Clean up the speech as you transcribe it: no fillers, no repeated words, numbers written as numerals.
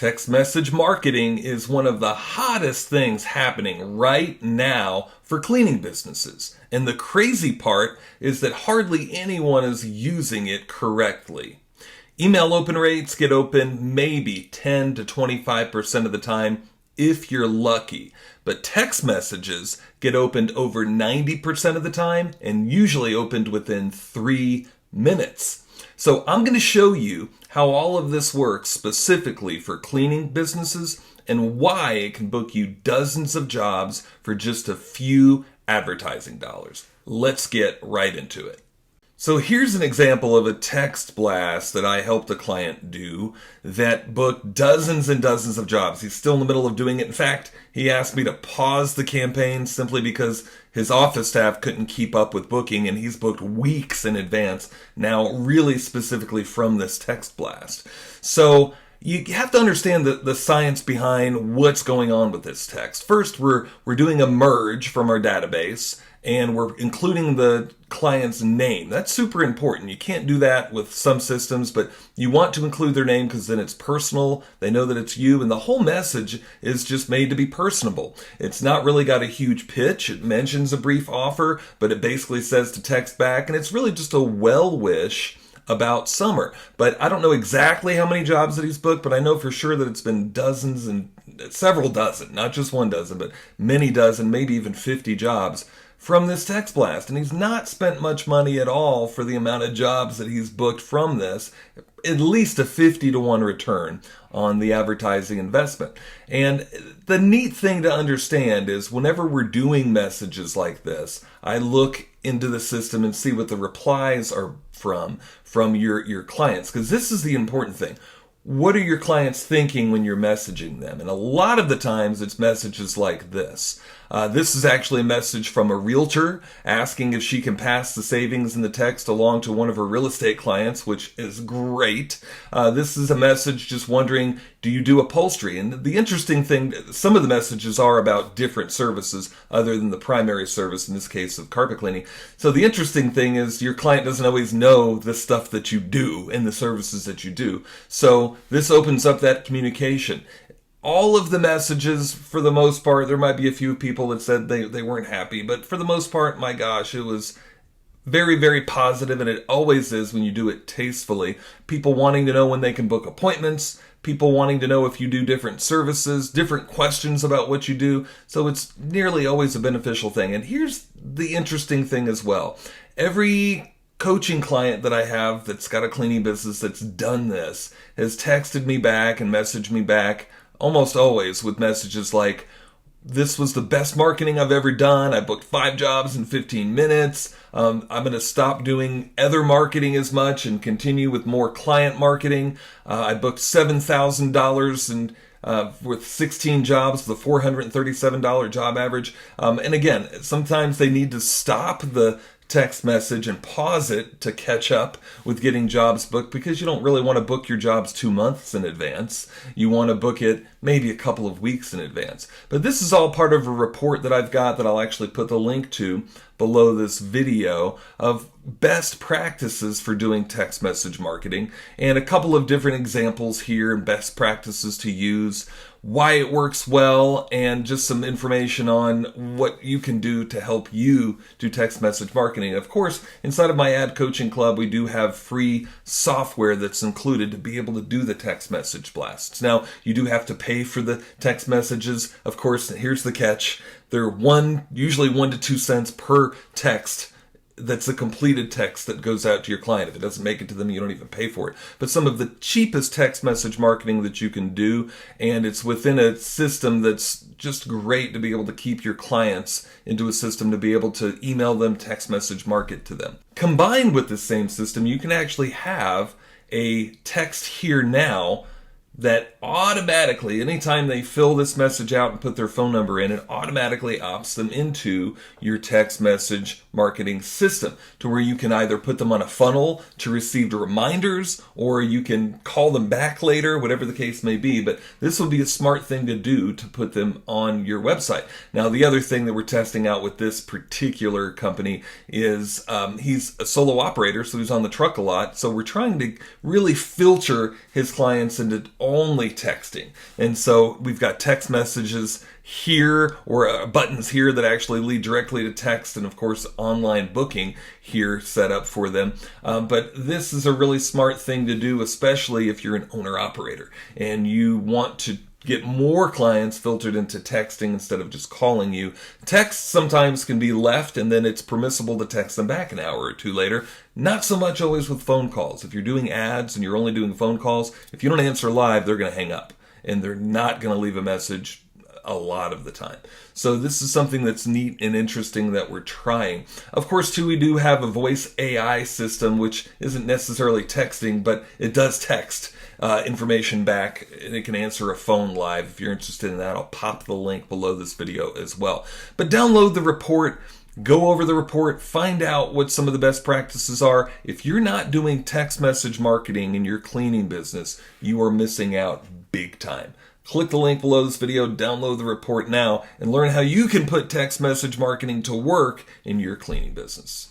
Text message marketing is one of the hottest things happening right now for cleaning businesses. And the crazy part is that hardly anyone is using it correctly. Email open rates get opened maybe 10 to 25% of the time if you're lucky. But text messages get opened over 90% of the time and usually opened within 3 minutes. So I'm going to show you how all of this works specifically for cleaning businesses and why it can book you dozens of jobs for just a few advertising dollars. Let's get right into it. So here's an example of a text blast that I helped a client do that booked dozens and dozens of jobs. He's still in the middle of doing it. In fact, he asked me to pause the campaign simply because his office staff couldn't keep up with booking, and he's booked weeks in advance now, really specifically from this text blast. So you have to understand the science behind what's going on with this text. First, we're doing a merge from our database, and we're including the client's name. That's super important. You can't do that with some systems, but you want to include their name because then it's personal. They know that it's you, and the whole message is just made to be personable. It's not really got a huge pitch. It mentions a brief offer, but it basically says to text back, and it's really just a well wish about summer. But I don't know exactly how many jobs that he's booked, but I know for sure that it's been dozens and several dozen, not just one dozen, but many dozen, maybe even 50 jobs from this text blast. And he's not spent much money at all for the amount of jobs that he's booked from this, at least a 50-to-1 return on the advertising investment. And the neat thing to understand is whenever we're doing messages like this, I look into the system and see what the replies are from your clients, because this is the important thing. What are your clients thinking when you're messaging them? And a lot of the times it's messages like this. This is actually a message from a realtor asking if she can pass the savings in the text along to one of her real estate clients, which is great. This is a message just wondering, do you do upholstery? And the interesting thing, some of the messages are about different services other than the primary service, in this case of carpet cleaning. So the interesting thing is your client doesn't always know the stuff that you do and the services that you do. So this opens up that communication. All of the messages, for the most part, there might be a few people that said they weren't happy, but for the most part, my gosh, it was very, very positive, and it always is when you do it tastefully. People wanting to know when they can book appointments, people wanting to know if you do different services, different questions about what you do. So it's nearly always a beneficial thing. And here's the interesting thing as well. Every coaching client that I have that's got a cleaning business that's done this has texted me back and messaged me back almost always with messages like, this was the best marketing I've ever done. I booked 5 jobs in 15 minutes. I'm going to stop doing other marketing as much and continue with more client marketing. I booked $7,000 and with 16 jobs, the $437 job average. And again, sometimes they need to stop the text message and pause it to catch up with getting jobs booked, because you don't really want to book your jobs 2 months in advance. You want to book it maybe a couple of weeks in advance. But this is all part of a report that I've got that I'll actually put the link to below this video of best practices for doing text message marketing, and a couple of different examples here and best practices to use, why it works well, and just some information on what you can do to help you do text message marketing. Of course, inside of my ad coaching club, we do have free software that's included to be able to do the text message blasts. Now, you do have to pay for the text messages. Of course, here's the catch. They're usually 1 to 2 cents per text. That's a completed text that goes out to your client. If it doesn't make it to them, you don't even pay for it. But some of the cheapest text message marketing that you can do, and it's within a system that's just great to be able to keep your clients into a system to be able to email them, text message market to them. Combined with the same system, you can actually have a text here now that automatically, anytime they fill this message out and put their phone number in, it automatically opts them into your text message marketing system, to where you can either put them on a funnel to receive reminders, or you can call them back later, whatever the case may be. But this would be a smart thing to do to put them on your website. Now, the other thing that we're testing out with this particular company is he's a solo operator, so he's on the truck a lot. So we're trying to really filter his clients into only texting. And so we've got text messages here, or buttons here that actually lead directly to text, and of course online booking here set up for them. But this is a really smart thing to do, especially if you're an owner-operator and you want to get more clients filtered into texting instead of just calling you. Text sometimes can be left, and then it's permissible to text them back an hour or two later. Not so much always with phone calls. If you're doing ads and you're only doing phone calls, if you don't answer live, they're going to hang up, and they're not going to leave a message a lot of the time. So this is something that's neat and interesting that we're trying. Of course, too, we do have a voice AI system, which isn't necessarily texting, but it does text information back, and it can answer a phone live. If you're interested in that, I'll pop the link below this video as well. But download the report, go over the report, find out what some of the best practices are. If you're not doing text message marketing in your cleaning business, you are missing out big time. Click the link below this video, download the report now, and learn how you can put text message marketing to work in your cleaning business.